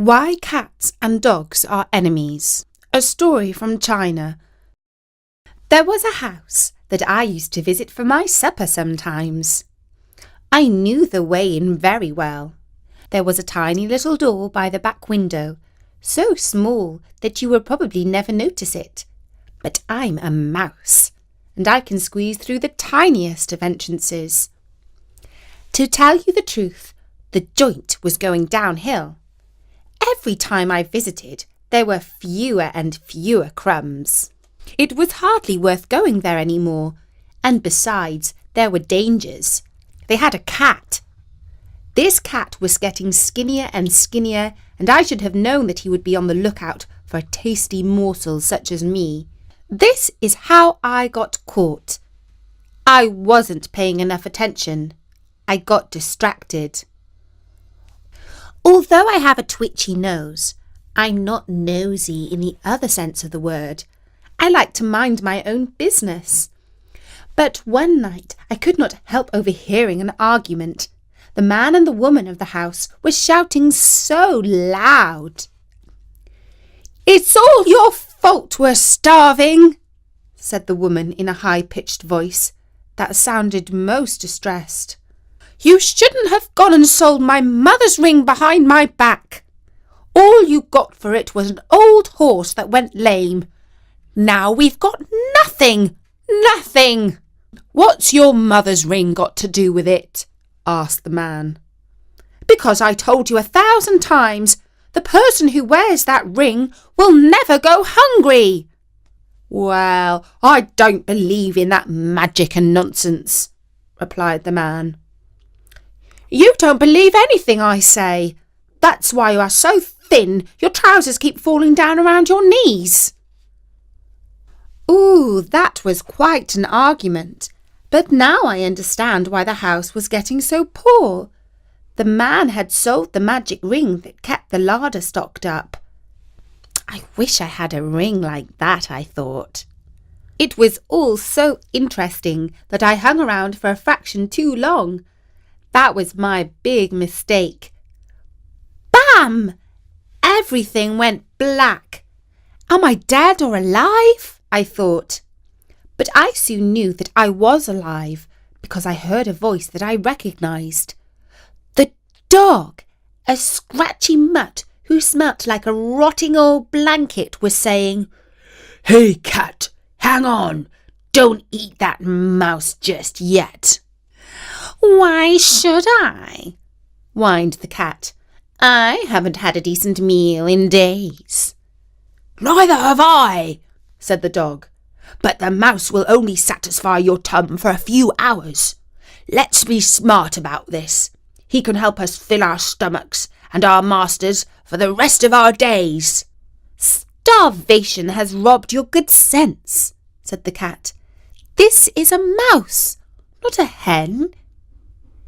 Why Cats and Dogs Are Enemies. A story from China. There was a house that I used to visit for my supper sometimes. I knew the way in very well. There was a tiny little door by the back window, so small that you would probably never notice it. But I'm a mouse, and I can squeeze through the tiniest of entrances. To tell you the truth, the joint was going downhill. Every time I visited, there were fewer and fewer crumbs. It was hardly worth going there any more, and besides, there were dangers. They had a cat. This cat was getting skinnier and skinnier, and I should have known that he would be on the lookout for a tasty morsel such as me. This is how I got caught. I wasn't paying enough attention. I got distracted. Although I have a twitchy nose, I'm not nosy in the other sense of the word. I like to mind my own business. But one night I could not help overhearing an argument. The man and the woman of the house were shouting so loud. "It's all your fault we're starving," said the woman in a high-pitched voice that sounded most distressed. "You shouldn't have gone and sold my mother's ring behind my back. All you got for it was an old horse that went lame. Now we've got nothing. Nothing." "What's your mother's ring got to do with it?" asked the man. "Because I told you 1,000 times, the person who wears that ring will never go hungry." "Well, I don't believe in that magic and nonsense," replied the man. "You don't believe anything I say. That's why you are so thin, your trousers keep falling down around your knees." Ooh, that was quite an argument. But now I understand why the house was getting so poor. The man had sold the magic ring that kept the larder stocked up. I wish I had a ring like that, I thought. It was all so interesting that I hung around for a fraction too long. That was my big mistake. Bam! Everything went black. Am I dead or alive? I thought. But I soon knew that I was alive because I heard a voice that I recognised. The dog, a scratchy mutt who smelt like a rotting old blanket, was saying, "Hey, cat, hang on. Don't eat that mouse just yet." "Why should I?" whined the cat. "I haven't had a decent meal in days." "Neither have I," said the dog. "But the mouse will only satisfy your tum for a few hours. Let's be smart about this. He can help us fill our stomachs and our masters for the rest of our days." "Starvation has robbed your good sense," said the cat. "This is a mouse, not a hen.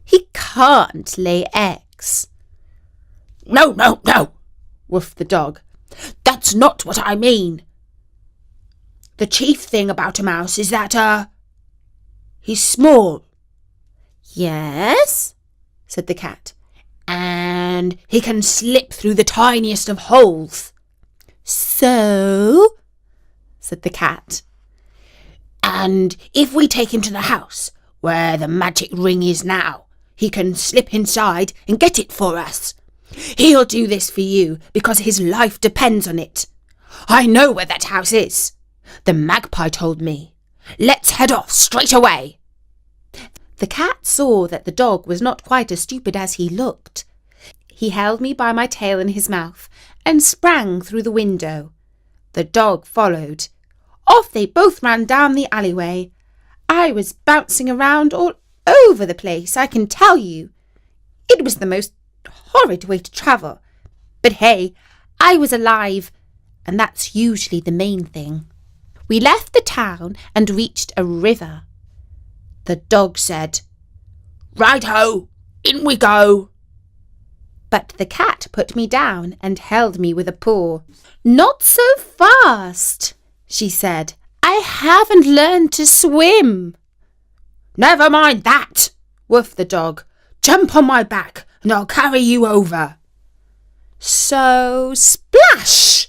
He can't lay eggs." No, woofed the dog. "That's not what I mean. The chief thing about a mouse is that, he's small." "Yes," said the cat. "And he can slip through the tiniest of holes." "So?" said the cat. "And if we take him to the house where the magic ring is now, he can slip inside and get it for us. He'll do this for you because his life depends on it. I know where that house is. The magpie told me. Let's head off straight away." The cat saw that the dog was not quite as stupid as he looked. He held me by my tail in his mouth and sprang through the window. The dog followed. Off they both ran down the alleyway. I was bouncing around all over the place, I can tell you. It was the most horrid way to travel. But hey, I was alive, and that's usually the main thing. We left the town and reached a river. The dog said, "Right-ho, in we go." But the cat put me down and held me with a paw. "Not so fast," she said. "I haven't learned to swim." "Never mind that," woofed the dog. "Jump on my back and I'll carry you over." So splash!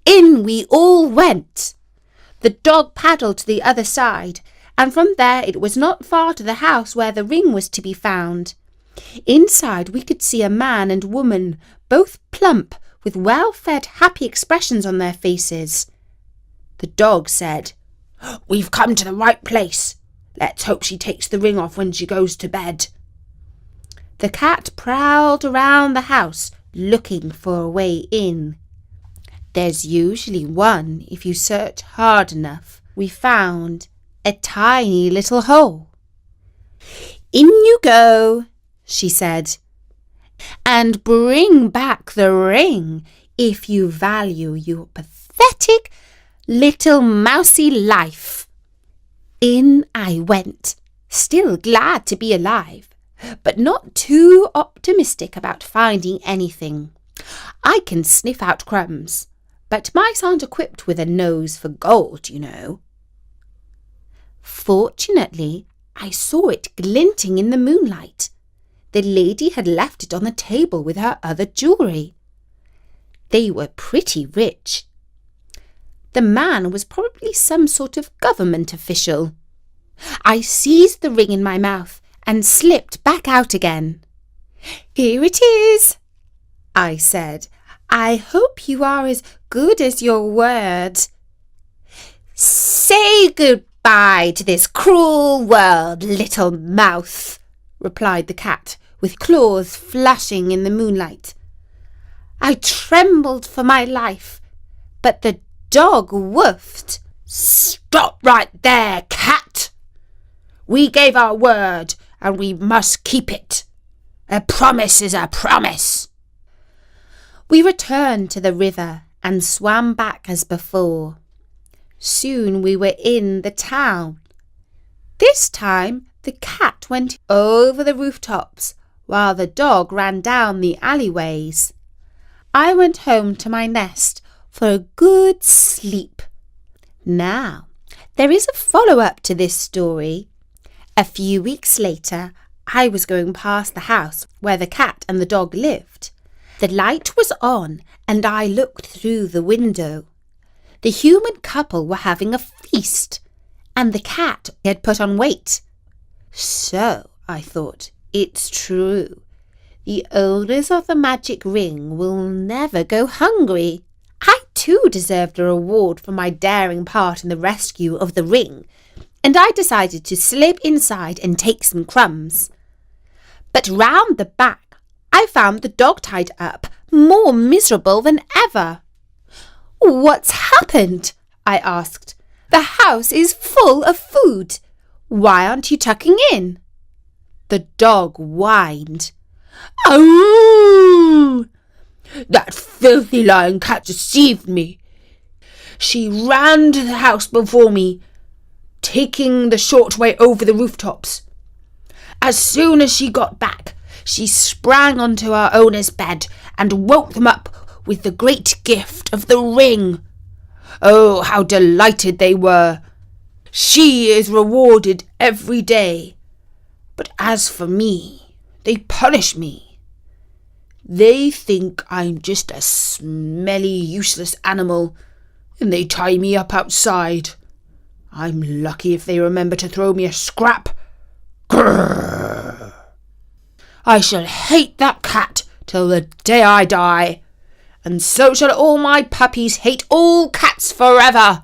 In we all went. The dog paddled to the other side, and from there it was not far to the house where the ring was to be found. Inside we could see a man and woman, both plump, with well-fed, happy expressions on their faces. The dog said, "We've come to the right place. Let's hope she takes the ring off when she goes to bed." The cat prowled around the house, looking for a way in. There's usually one if you search hard enough. We found a tiny little hole. "In you go," she said, "and bring back the ring if you value your pathetic little mousy life." In I went, still glad to be alive, but not too optimistic about finding anything. I can sniff out crumbs, but mice aren't equipped with a nose for gold, you know. Fortunately, I saw it glinting in the moonlight. The lady had left it on the table with her other jewellery. They were pretty rich. The man was probably some sort of government official. I seized the ring in my mouth and slipped back out again. "Here it is," I said. "I hope you are as good as your word." "Say goodbye to this cruel world, little mouse," replied the cat, with claws flashing in the moonlight. I trembled for my life, but the dog woofed. "Stop right there, cat. We gave our word and we must keep it. A promise is a promise." We returned to the river and swam back as before. Soon we were in the town. This time the cat went over the rooftops while the dog ran down the alleyways. I went home to my nest for a good sleep. Now, there is a follow-up to this story. A few weeks later, I was going past the house where the cat and the dog lived. The light was on and I looked through the window. The human couple were having a feast and the cat had put on weight. So, I thought, it's true. The owners of the magic ring will never go hungry. I too deserved a reward for my daring part in the rescue of the ring, and I decided to slip inside and take some crumbs. But round the back, I found the dog tied up, more miserable than ever. "What's happened?" I asked. "The house is full of food. Why aren't you tucking in?" The dog whined. "Oh! That filthy lying cat deceived me. She ran to the house before me, taking the short way over the rooftops. As soon as she got back, she sprang onto our owner's bed and woke them up with the great gift of the ring. Oh, how delighted they were! She is rewarded every day. But as for me, they punish me. They think I'm just a smelly, useless animal, and they tie me up outside. I'm lucky if they remember to throw me a scrap. Grrr! I shall hate that cat till the day I die, and so shall all my puppies hate all cats forever."